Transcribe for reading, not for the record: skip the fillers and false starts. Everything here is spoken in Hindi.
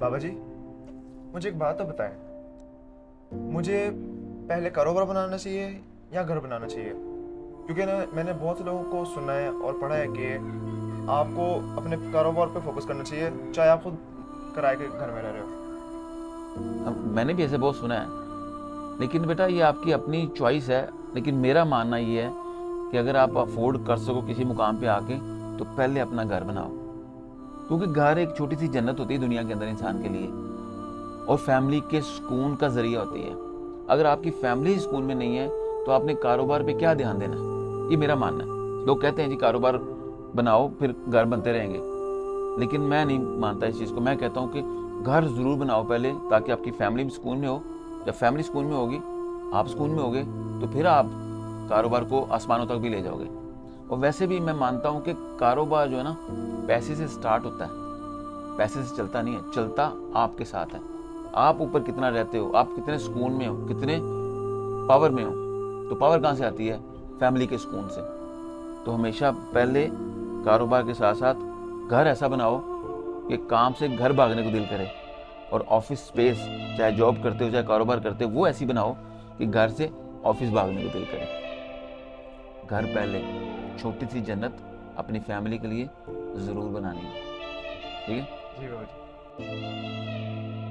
बाबा जी, मुझे एक बात तो बताएं, मुझे पहले कारोबार बनाना चाहिए या घर बनाना चाहिए? क्योंकि ना मैंने बहुत से लोगों को सुना है और पढ़ा है कि आपको अपने कारोबार पे फोकस करना चाहिए, चाहे आप खुद किराए के घर में रह रहे हो। अब मैंने भी ऐसे बहुत सुना है, लेकिन बेटा ये आपकी अपनी चॉइस है। लेकिन मेरा मानना ये है कि अगर आप अफोर्ड कर सको किसी मुकाम पे आके, तो पहले अपना घर बनाओ। क्योंकि घर एक छोटी सी जन्नत होती है दुनिया के अंदर इंसान के लिए, और फैमिली के सुकून का जरिया होती है। अगर आपकी फैमिली सुकून में नहीं है, तो आपने कारोबार पे क्या ध्यान देना है? ये मेरा मानना है। लोग कहते हैं जी कारोबार बनाओ फिर घर बनते रहेंगे, लेकिन मैं नहीं मानता इस चीज़ को। मैं कहता हूँ कि घर ज़रूर बनाओ पहले, ताकि आपकी फैमिली भी सुकून में हो। जब फैमिली सुकून में होगी, आप सुकून में होगे, तो फिर आप कारोबार को आसमानों तक भी ले जाओगे। और वैसे भी मैं मानता हूँ कि कारोबार जो है ना, पैसे से स्टार्ट होता है, पैसे से चलता नहीं है। चलता आपके साथ है। आप ऊपर कितना रहते हो, आप कितने सुकून में हो, कितने पावर में हो। तो पावर कहाँ से आती है? फैमिली के सुकून से। तो हमेशा पहले कारोबार के साथ साथ घर ऐसा बनाओ कि काम से घर भागने को दिल करे। और ऑफिस स्पेस, चाहे जॉब करते हो चाहे कारोबार करते हो, वो ऐसी बनाओ कि घर से ऑफिस भागने को दिल करे। घर पहले, छोटी सी जन्नत अपनी फैमिली के लिए ज़रूर बनानी है। ठीक है। जी बाबा जी।